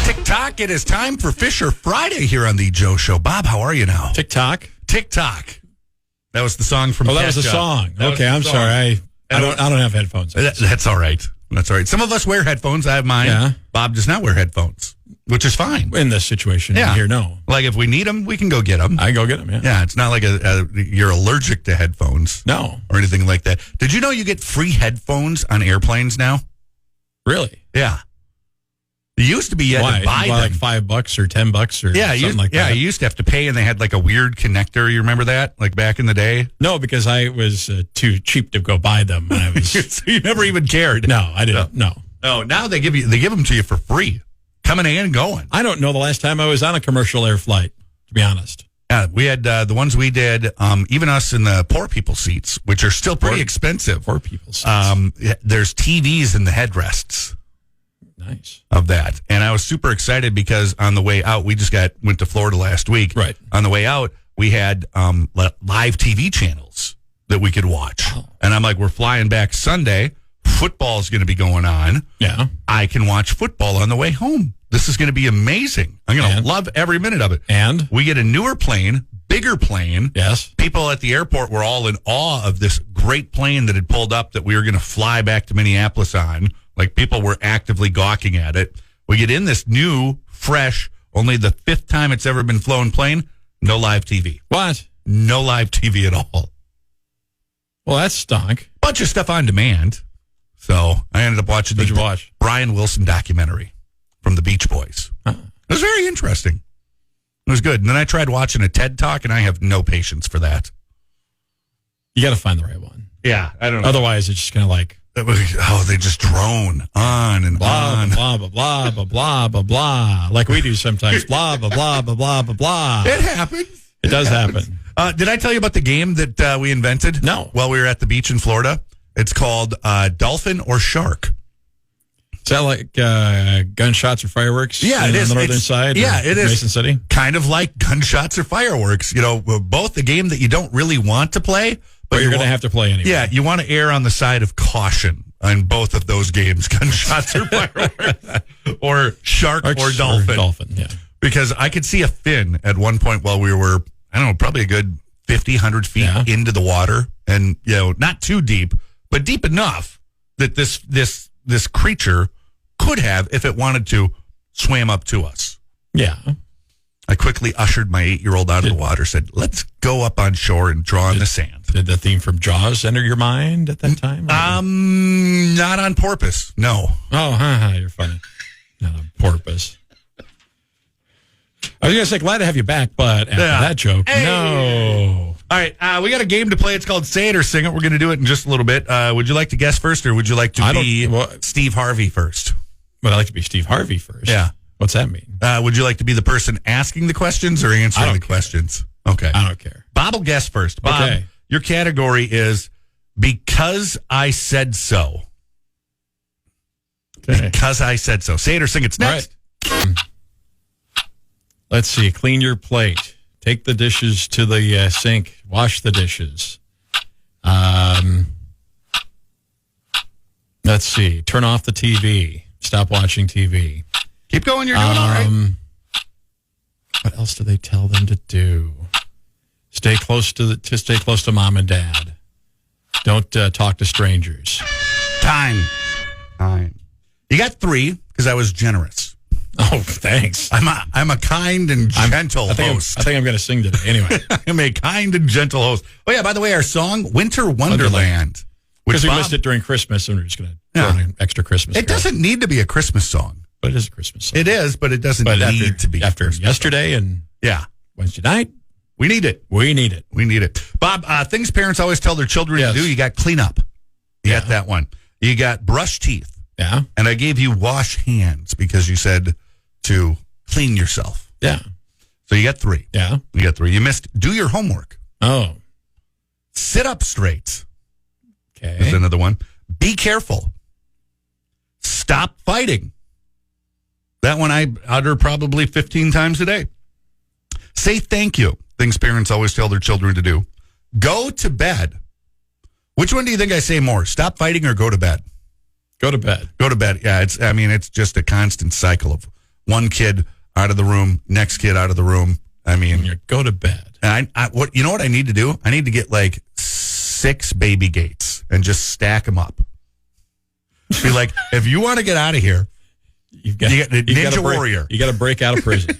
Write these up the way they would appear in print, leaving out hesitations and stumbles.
Tick-tock, it is time for Fisher Friday here on the Joe Show. Bob, how are you now? Tick-tock? Tick-tock. That was the song from that was a song. Okay, I'm sorry. I don't have headphones. That's all right. That's all right. Some of us wear headphones. I have mine. Yeah. Bob does not wear headphones, which is fine. In this situation here, no. Like if we need them, we can go get them. I can go get them, yeah. Yeah, it's not like you're allergic to headphones. No. Or anything like that. Did you know you get free headphones on airplanes now? Really? Yeah. It used to be you had to buy them. Like $5 or $10 or something like that. Yeah, you used to have to pay, and they had like a weird connector. You remember that? Like back in the day? No, because I was too cheap to go buy them when I was. So you never even cared. No, I didn't. No. No, now they give them to you for free, coming and going. I don't know the last time I was on a commercial air flight, to be honest. Yeah, we had the ones we did, even us in the poor people seats, which are still pretty expensive. Poor people seats. There's TVs in the headrests. Nice. Of that. And I was super excited because on the way out, we just went to Florida last week. Right. On the way out, we had live TV channels that we could watch. Oh. And I'm like, we're flying back Sunday. Football's going to be going on. Yeah. I can watch football on the way home. This is going to be amazing. I'm going to love every minute of it. And? We get a newer plane, bigger plane. Yes. People at the airport were all in awe of this great plane that had pulled up that we were going to fly back to Minneapolis on. Like, people were actively gawking at it. We get in this new, fresh, only the 5th time it's ever been flown plane, no live TV. What? No live TV at all. Well, that stunk. Bunch of stuff on demand. So I ended up watching the Brian Wilson documentary from the Beach Boys. Huh. It was very interesting. It was good. And then I tried watching a TED Talk, and I have no patience for that. You got to find the right one. Yeah, I don't know. Otherwise, it's just kind of like... they just drone on and on. Blah, blah, blah, blah, blah, blah, blah, like we do sometimes. Blah, blah, blah, blah, blah, blah, blah. It happens. It does happen. Did I tell you about the game that we invented? No. While we were at the beach in Florida? It's called Dolphin or Shark. Is that like gunshots or fireworks? Yeah, it is. On the northern side? Yeah, it is. Mason City? Kind of like gunshots or fireworks. You know, both the game that you don't really want to play, but you're going to have to play anyway. Yeah, you want to err on the side of caution on both of those games, gunshots or fireworks, or shark or dolphin. Or dolphin, yeah. Because I could see a fin at one point while we were, I don't know, probably a good 50, 100 feet into the water. And, you know, not too deep, but deep enough that this creature could have, if it wanted to, swam up to us. Yeah. I quickly ushered my 8-year-old out of the water, said, let's go up on shore and draw in the sand. Did the theme from Jaws enter your mind at that time? Not on purpose, no. Oh, you're funny. Not on purpose. I was going to say, glad to have you back, but after that joke, no. All right, we got a game to play. It's called Say It or Sing It. We're going to do it in just a little bit. Would you like to guess first, or would you like to be Steve Harvey first? Would I like to be Steve Harvey first? Yeah. What's that mean? Would you like to be the person asking the questions or answering the questions? Okay. I don't care. Bob will guess first. Bob, your category is Because I Said So. Okay. Because I Said So. Say it or sing it's next. Right. Let's see. Clean your plate. Take the dishes to the sink. Wash the dishes. Let's see. Turn off the TV. Stop watching TV. Keep going. You're doing all right. What else do they tell them to do? Stay close to mom and dad. Don't talk to strangers. Time. You got 3 because I was generous. Oh, thanks. I'm a kind and gentle host. I think I'm going to sing today. Anyway, I'm a kind and gentle host. Oh yeah, by the way, our song "Winter Wonderland," because we missed it during Christmas, and we're just going to throw in an extra Christmas. It doesn't need to be a Christmas song, but it is a Christmas song. It is, but it doesn't need to be. After yesterday and Wednesday night, we need it. We need it. Bob, things parents always tell their children to do. You got clean up. You got that one. You got brush teeth. Yeah. And I gave you wash hands because you said to clean yourself. Yeah. So you got 3. Yeah. You got 3. You missed do your homework. Oh. Sit up straight. Okay. There's another one. Be careful. Stop fighting. That one I utter probably 15 times a day. Say thank you. Things parents always tell their children to do. Go to bed. Which one do you think I say more? Stop fighting or go to bed? Go to bed. Go to bed. Yeah, it's just a constant cycle of One kid out of the room, next kid out of the room. I mean, You go to bed. and what you know what I need to do? I need to get like 6 baby gates and just stack them up. Be like, if you want to get out of here, you got Ninja Warrior. You got to break out of prison.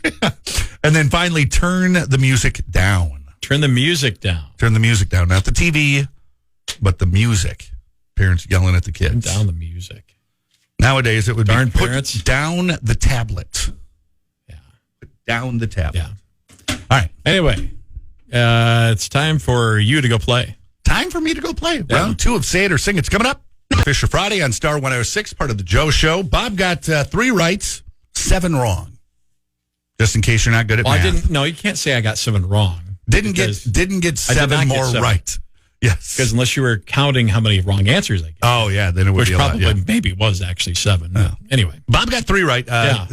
And then finally turn the music down. Turn the music down. Turn the music down. Not the TV, but the music. Parents yelling at the kids. Turn down the music. Nowadays, it would Darn be put parents. down the tablet. Yeah. Put down the tablet. Yeah. All right. Anyway, it's time for you to go play. Time for me to go play. Yeah. Round 2 of Say It or Sing It's coming up. Fisher Friday on Star 106, part of the Joe Show. Bob got 3 rights, 7 wrong. Just in case you're not good at math. No, you can't say I got 7 wrong. Didn't get 7 more right. Yes. Because unless you were counting how many wrong answers I gave. Oh, yeah, then it would Which be a lot. probably Yeah. maybe was actually 7. Yeah. Anyway. Bob got 3 right.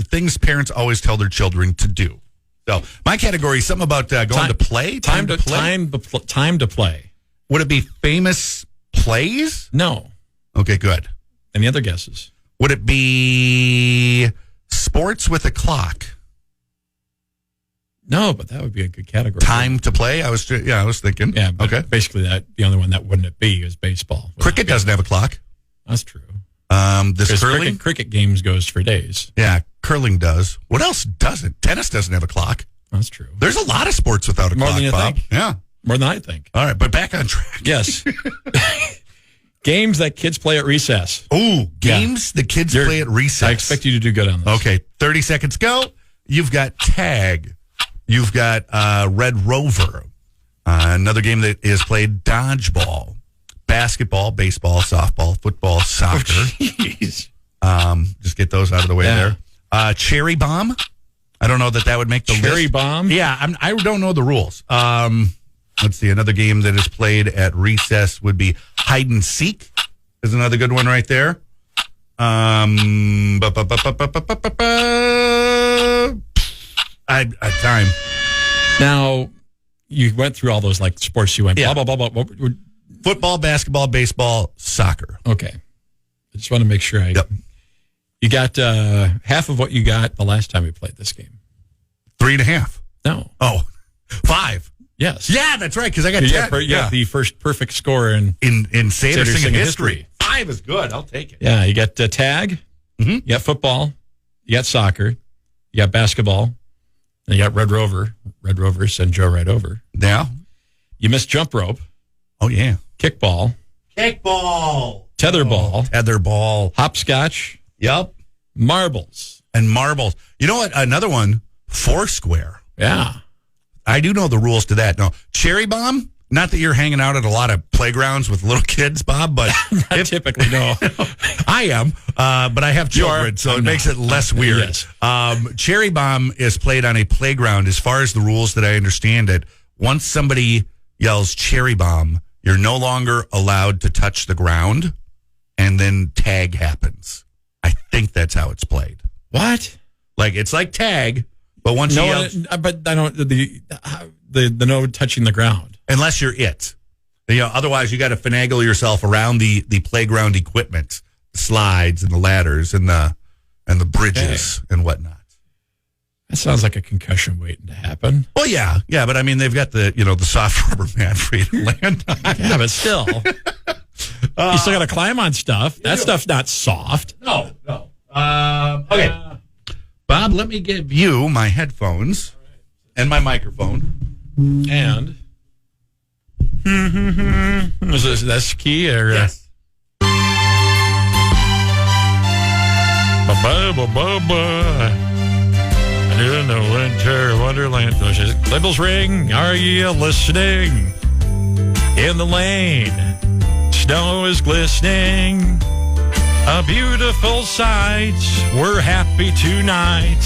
Things parents always tell their children to do. So my category is something about going to play. Time to play. Would it be famous plays? No. Okay, good. Any other guesses? Would it be sports with a clock? No, but that would be a good category. Time to play? I was thinking. Yeah. But Okay. Basically, the only one that wouldn't it be is baseball. Cricket doesn't have a clock. That's true. This Because curling? cricket games goes for days. Yeah, curling does. What else doesn't? Tennis doesn't have a clock. That's true. There's a lot of sports without a More clock, than you Bob. think. Yeah. More than I think. All right, but back on track. Yes. Games that kids play at recess. Ooh, games the kids play at recess. I expect you to do good on this. Okay, 30 seconds go. You've got tag. You've got Red Rover. Another game that is played, dodgeball. Basketball, baseball, softball, football, soccer. Jeez. Just get those out of the way there. Cherry bomb. I don't know that would make the list. Cherry bomb? Yeah, I don't know the rules. Let's see. Another game that is played at recess would be hide and seek. Is another good one right there. Time. Now, you went through all those like sports. You went Yeah. blah, blah, blah, blah. Football, basketball, baseball, soccer. Okay. I just want to make sure Yep. You got half of what you got the last time we played this game. 3.5. No. Oh, 5. Yes. Yeah, that's right. Because I got You 10. got the first perfect score in Say It or Sing It history. history. 5 is good. I'll take it. Yeah, you got tag, you got football, you got soccer, you got basketball, and you got Red Rover, send Joe right over. Yeah. You missed jump rope, Oh, yeah. kickball, Kickball. tetherball, Tetherball. hopscotch, Yep. marbles. And marbles. You know what? Another one, Foursquare. Yeah. I do know the rules to that. No, cherry bomb. Not that you're hanging out at a lot of playgrounds with little kids, Bob, but Typically, no. I am. But I have children, so it makes it less weird. Yes. Cherry bomb is played on a playground. As far as the rules that I understand it, once somebody yells cherry bomb, you're no longer allowed to touch the ground, and then tag happens. I think that's how it's played. What? Like it's like tag, but once you yell, but I don't the no touching the ground. Unless you're it. Otherwise you got to finagle yourself around the playground equipment, the slides and the ladders and the bridges and whatnot. That sounds like a concussion waiting to happen. Well, yeah, but I mean they've got the soft rubber mat for you to land on. Yeah, but still, you still got to climb on stuff. That stuff's not soft. No. Okay, Bob, let me give you my headphones and my microphone. And is this key or Yes. In the winter wonderland, labels ring. Are you listening? In the lane, snow is glistening. A beautiful sight. We're happy tonight,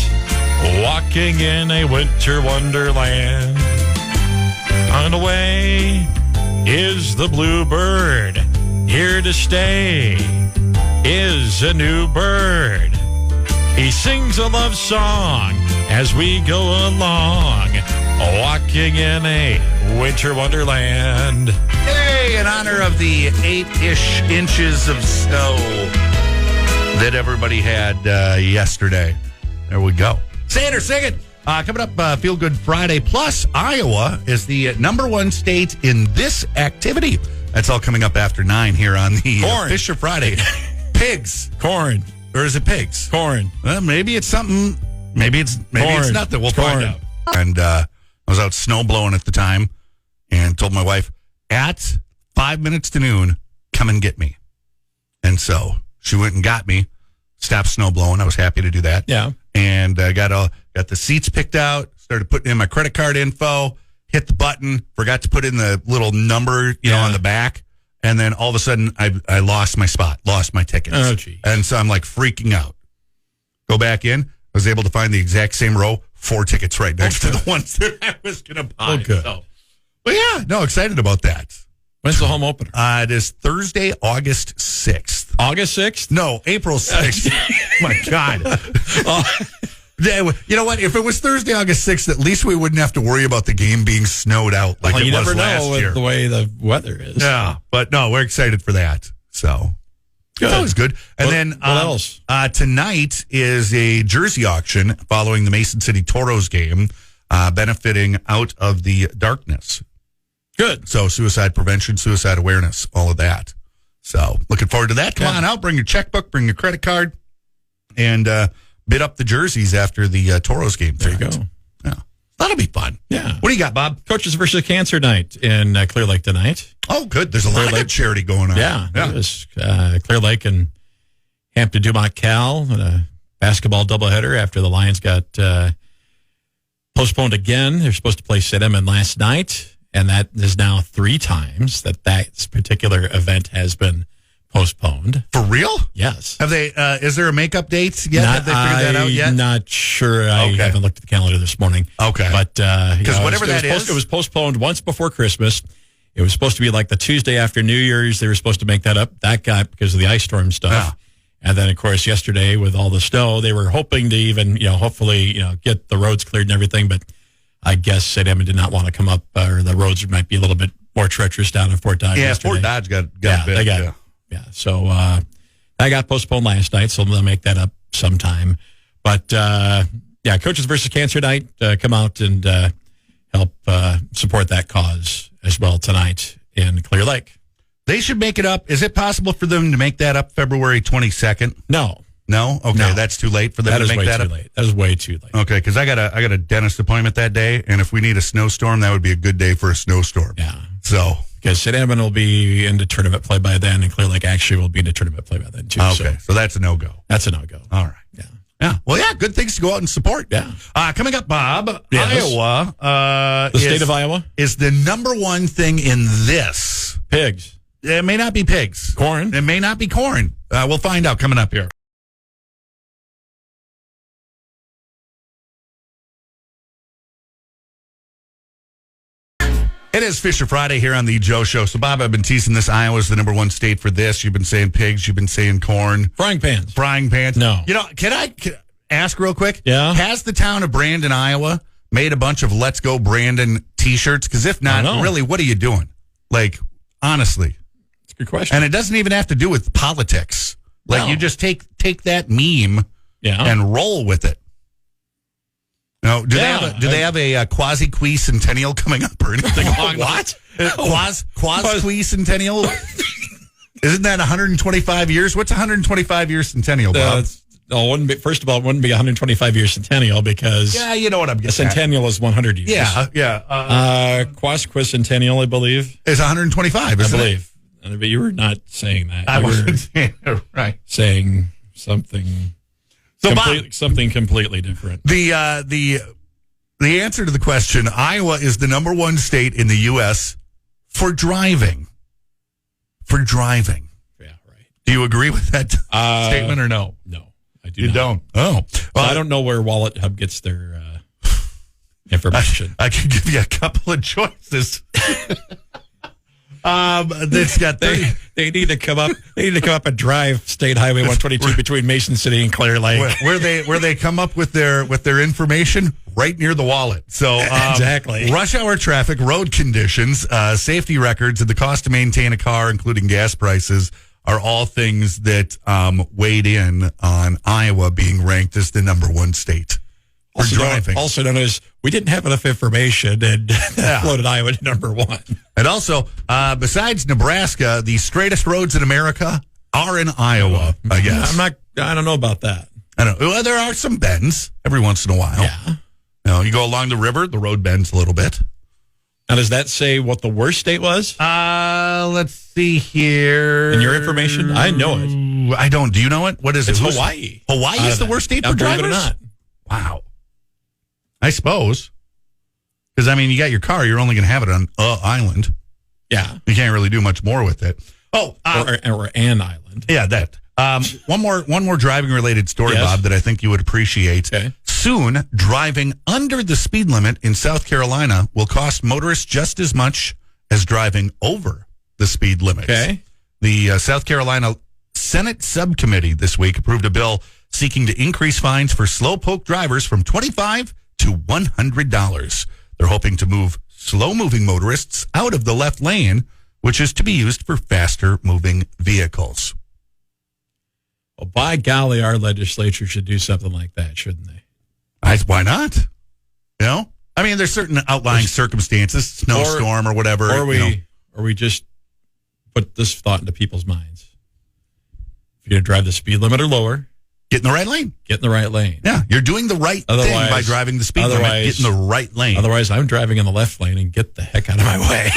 walking in a winter wonderland. On the way is the bluebird. Here to stay is a new bird. He sings a love song as we go along, walking in a winter wonderland. Yay! In honor of the 8-ish inches of snow that everybody had yesterday. There we go. Say it or sing it. Coming up, Feel Good Friday. Plus, Iowa is the number one state in this activity. That's all coming up after 9 here on the Fisher Friday. Pigs. Corn. Or is it pigs? Corn. Well, maybe it's something. Maybe it's nothing. We'll find out. And I was out snow blowing at the time and told my wife, at 5 minutes to noon, come and get me. And so she went and got me, stopped snow blowing. I was happy to do that. Yeah. And I got the seats picked out, started putting in my credit card info, hit the button, forgot to put in the little number, on the back. And then all of a sudden I lost my spot, lost my tickets. Oh, geez. And so I'm like freaking out. Go back in. I was able to find the exact same row, 4 tickets right next to the ones that I was going to buy. Oh, good. So, but yeah, no, excited about that. When's the home opener? It is Thursday, August 6th. August 6th? No, April 6th. My God. You know what? If it was Thursday, August 6th, at least we wouldn't have to worry about the game being snowed out like it was last year. You never know with the way the weather is. Yeah, but no, we're excited for that. So good. That was good. And then what else? Tonight is a jersey auction following the Mason City Toros game, benefiting Out of the Darkness. Good. So suicide prevention, suicide awareness, all of that. So looking forward to that. Come on out, bring your checkbook, bring your credit card, and bid up the jerseys after the Toros game tonight. There you go. Yeah. That'll be fun. Yeah. What do you got, Bob? Coaches versus Cancer night in Clear Lake tonight. Oh, good. There's a lot of good charity going on. Yeah. There is. Clear Lake and Hampton Dumont Cal, a basketball doubleheader after the Lions got postponed again. They're supposed to play St. Edmund last night, and that is now 3 times that particular event has been postponed. For real? Yes. Have they? Is there a makeup date yet? Have they figured that out yet? Not sure. I haven't looked at the calendar this morning. Okay. But because whatever it was postponed once before Christmas. It was supposed to be like the Tuesday after New Year's. They were supposed to make that up. That got because of the ice storm stuff. Yeah. And then, of course, yesterday with all the snow, they were hoping to even, hopefully, get the roads cleared and everything. But I guess St. Edmund did not want to come up, or the roads might be a little bit more treacherous down in Fort Dodge. Yeah, yesterday. Fort Dodge got a bit. They got. Yeah, so that got postponed last night, so they'll make that up sometime. But, Coaches versus Cancer night, come out and help support that cause as well tonight in Clear Lake. They should make it up. Is it possible for them to make that up February 22nd? No. No? Okay, No. That's too late for them to make that up? Late. That is way too late. Okay, because I got a dentist appointment that day, and if we need a snowstorm, that would be a good day for a snowstorm. Yeah. So... Because St. Edmund will be into tournament play by then, and Clear Lake actually will be into tournament play by then, too. Okay, so that's a no-go. That's a no-go. All right. Yeah. Yeah. Well, yeah, good things to go out and support. Yeah. Coming up, Bob, Yes. Iowa. The state of Iowa? Is the number one thing in this. Pigs. It may not be pigs. Corn. It may not be corn. We'll find out coming up here. It is Fisher Friday here on the Joe Show. So, Bob, I've been teasing this. Iowa's the number one state for this. You've been saying pigs. You've been saying corn. Frying pans. Frying pans. No. Can I ask real quick? Yeah. Has the town of Brandon, Iowa, made a bunch of Let's Go Brandon T-shirts? Because if not, really, what are you doing? Like, honestly. That's a good question. And it doesn't even have to do with politics. Like, you just take that meme and roll with it. No, do they have a quasi-qui-centennial coming up or anything along what? Quasi-qui-centennial? Isn't that 125 years? What's 125 year centennial, Bob? First of all, it wouldn't be 125 year centennial because you know what I'm getting a centennial is 100 years. Yeah. Quasi-centennial, I believe, is 125. I believe. But you were not saying that. I wasn't saying it right. Saying something. So something completely different. The answer to the question: Iowa is the number one state in the U.S. for driving. For driving. Yeah, right. Do you agree with that statement or no? No, I do. You not. don't. Oh, well, I don't know where Wallet Hub gets their information. I can give you a couple of choices. That's got they need to come up. They need to come up and drive State Highway 122 between Mason City and Clear Lake, where they come up with their information right near the wallet. So exactly, rush hour traffic, road conditions, safety records, and the cost to maintain a car, including gas prices, are all things that weighed in on Iowa being ranked as the number one state for driving. Also known as we didn't have enough information and floated Iowa to number one. And also, besides Nebraska, the straightest roads in America are in Iowa, I guess. I don't know about that. I don't know. Well, there are some bends every once in a while. Yeah. You go along the river, the road bends a little bit. Now, does that say what the worst state was? Let's see here. In your information? I know it. I don't. Do you know it? What is it's it? Hawaii. Hawaii is the worst state for drivers? Believe it or not. Wow. I suppose. Because, you got your car. You're only going to have it on an island. Yeah. You can't really do much more with it. Oh. Or an island. Yeah, that. One more driving-related story, yes. Bob, that I think you would appreciate. Okay. Soon, driving under the speed limit in South Carolina will cost motorists just as much as driving over the speed limit. Okay. The South Carolina Senate subcommittee this week approved a bill seeking to increase fines for slowpoke drivers from $25 to $100. They're hoping to move slow-moving motorists out of the left lane, which is to be used for faster-moving vehicles. Well, by golly, our legislature should do something like that, shouldn't they? Why not? There's certain outlying circumstances, snowstorm or whatever. Or we just put this thought into people's minds. If you're going to drive the speed limit or lower, get in the right lane. Get in the right lane. Yeah, you're doing the right thing by driving the speed limit. Get in the right lane. Otherwise, I'm driving in the left lane and get the heck out of my way.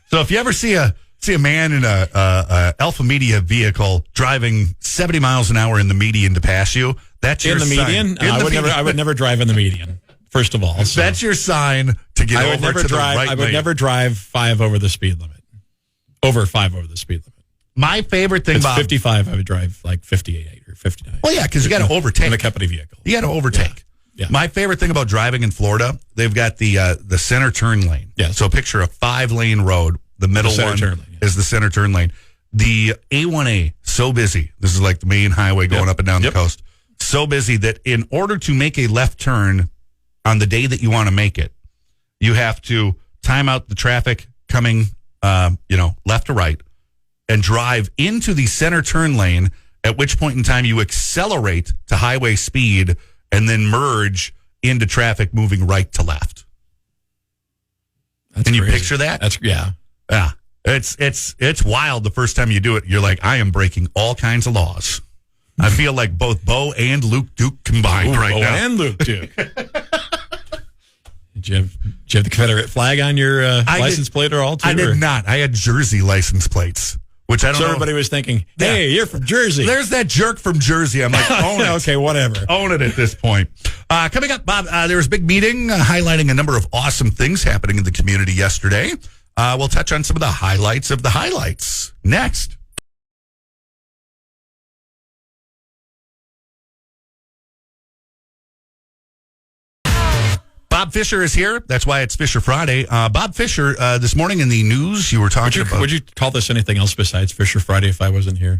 So if you ever see a man in a Alpha Media vehicle driving 70 miles an hour in the median to pass you, that's your sign. Median? I would never drive in the median, first of all. So. That's your sign to get over to the right lane. I would never drive 5 over the speed limit. Over 5 over the speed limit. My favorite thing, Bob. 55, I would drive like 58 or 59. Well, yeah, because you got to overtake. In a company vehicle. You got to overtake. Yeah. My favorite thing about driving in Florida, they've got the center turn lane. Yes. So picture a 5-lane road. The middle one is the center turn lane. The A1A, so busy. This is like the main highway going up and down the coast. So busy that in order to make a left turn on the day that you want to make it, you have to time out the traffic coming, left to right, and drive into the center turn lane, at which point in time you accelerate to highway speed and then merge into traffic moving right to left. That's Can you crazy. picture that? Yeah. Yeah. It's wild the first time you do it. You're like, I am breaking all kinds of laws. I feel like both Bo and Luke Duke combined now. Bo and Luke Duke. Did you have the Confederate flag on your license plate or all? Too, I did not. I had Jersey license plates, which I don't know. So everybody was thinking, hey, you're from Jersey. There's that jerk from Jersey. I'm like, own it. Okay, whatever. Own it at this point. Coming up, Bob, there was a big meeting highlighting a number of awesome things happening in the community yesterday. We'll touch on some of the highlights of the highlights next. Bob Fisher is here. That's why it's Fisher Friday. Bob Fisher, this morning in the news, you were talking about... Would you call this anything else besides Fisher Friday if I wasn't here?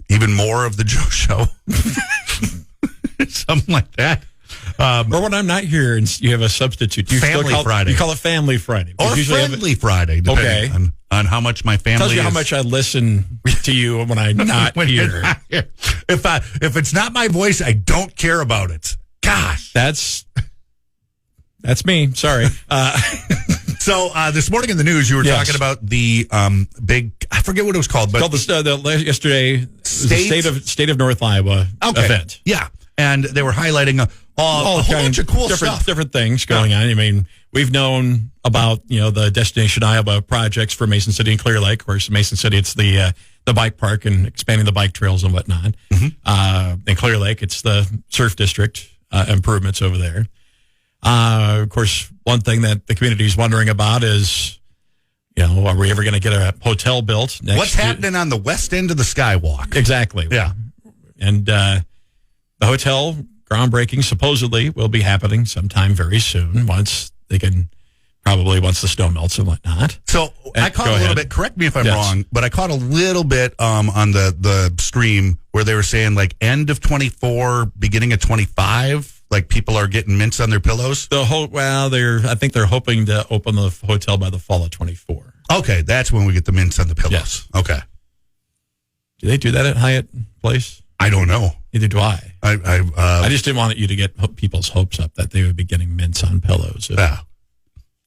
Even more of the Joe Show. Something like that. Or when I'm not here and you have a substitute. Family Friday. You call it Family Friday. Or Friendly Friday, depending on how much my family tells you how much I listen to you when I'm not here. If it's not my voice, I don't care about it. Gosh. That's me. Sorry. So this morning in the news, you were talking about the big, I forget what it was called, but called yesterday State of North Iowa event. Yeah. And they were highlighting a whole bunch of cool stuff. Different things going on. I mean, we've known about, the Destination Iowa projects for Mason City and Clear Lake. Of course, Mason City, it's the bike park and expanding the bike trails and whatnot. Mm-hmm. In Clear Lake, it's the surf district improvements over there. Of course, one thing that the community is wondering about is, are we ever going to get a hotel built? What's happening on the west end of the Skywalk? Exactly. Yeah. And the hotel groundbreaking supposedly will be happening sometime very soon once the snow melts and whatnot. So I caught a little bit, correct me if I'm wrong, but I caught a little bit on the stream where they were saying like end of 24, beginning of 25. Like people are getting mints on their pillows? I think they're hoping to open the hotel by the fall of 24. Okay, that's when we get the mints on the pillows. Yes. Okay. Do they do that at Hyatt Place? I don't know. Neither do I. I just didn't want you to get people's hopes up that they would be getting mints on pillows. Yeah.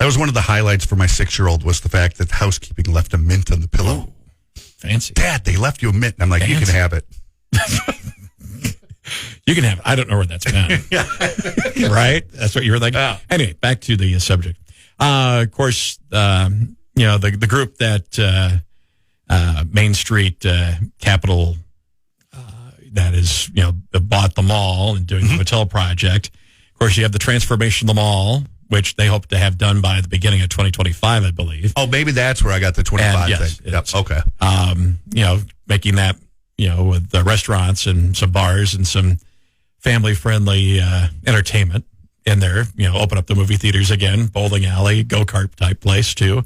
That was one of the highlights for my 6-year-old was the fact that housekeeping left a mint on the pillow. Oh, fancy. Dad, they left you a mint. And I'm like, Fancy. You can have it. You can have it. I don't know where that's been. Right? That's what you were thinking? Yeah. Anyway, back to the subject. Of course, the group that Main Street Capital that is, bought the mall and doing the hotel project. Of course, you have the transformation of the mall, which they hope to have done by the beginning of 2025, I believe. Oh, maybe that's where I got the 25 yes, thing. Yep. Okay. Making that, with the restaurants and some bars and some family-friendly entertainment in there. Open up the movie theaters again, bowling alley, go-kart type place, too.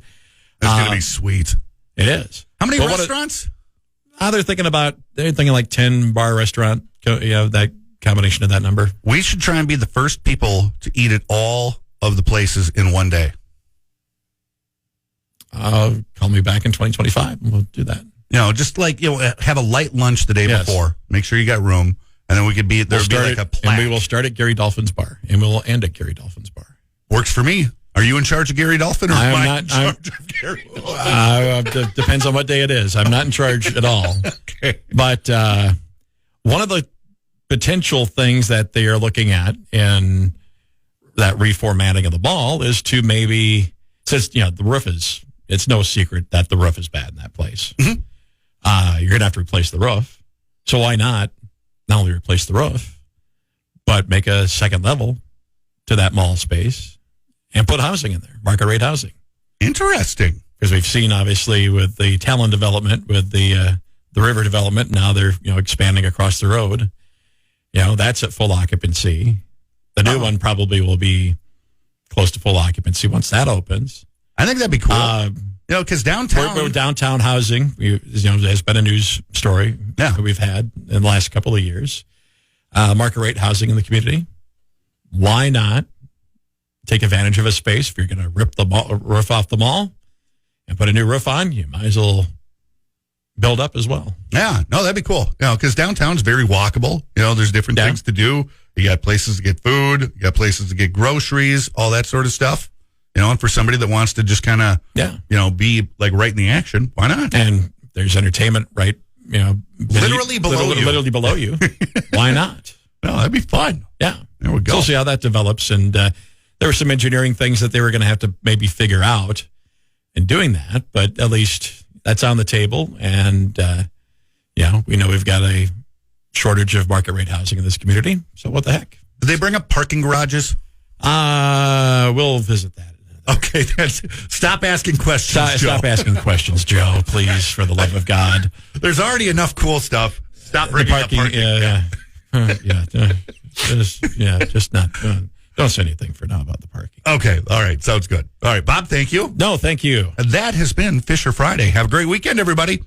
That's going to be sweet. It is. How many restaurants? They're thinking like 10 bar restaurant, that combination of that number. We should try and be the first people to eat at all of the places in one day. Call me back in 2025 and we'll do that. Just like, have a light lunch the day before. Make sure you got room. And then we could be, there'll be like a plaque. And we will start at Gary Dolphin's bar. And we will end at Gary Dolphin's bar. Works for me. Are you in charge of Gary Dolphin or am I in charge of Gary Dolphin? Depends on what day it is. I'm not in charge at all. Okay. But one of the potential things that they are looking at in that reformatting of the mall is to maybe, since, the roof it's no secret that the roof is bad in that place. Mm-hmm. You're going to have to replace the roof. So why not only replace the roof, but make a second level to that mall space and put housing in there, market rate housing. Interesting. Because we've seen, obviously, with the Talon development, with the river development, now they're expanding across the road. That's at full occupancy. The new one probably will be close to full occupancy once that opens. I think that'd be cool. Because downtown... Downtown housing, has been a news story that we've had in the last couple of years. Market rate housing in the community. Why not take advantage of a space? If you're going to rip the roof off the mall and put a new roof on, you might as well build up as well. Yeah, no, that'd be cool. Because downtown's very walkable. There's different things to do. You got places to get food. You got places to get groceries, all that sort of stuff. And for somebody that wants to just kind of, be like right in the action, why not? And there's entertainment right, literally below you. Why not? No, that'd be fun. Yeah. There we go. So we'll see how that develops. And there were some engineering things that they were going to have to maybe figure out in doing that. But at least that's on the table. And, we know we've got a shortage of market rate housing in this community. So what the heck? Did they bring up parking garages? We'll visit that. Okay, stop asking questions, Stop asking questions, Joe, please, for the love of God. There's already enough cool stuff. Stop bringing up parking. Just not. Don't say anything for now about the parking. Okay, all right, sounds good. All right, Bob, thank you. No, thank you. That has been Fisher Friday. Have a great weekend, everybody.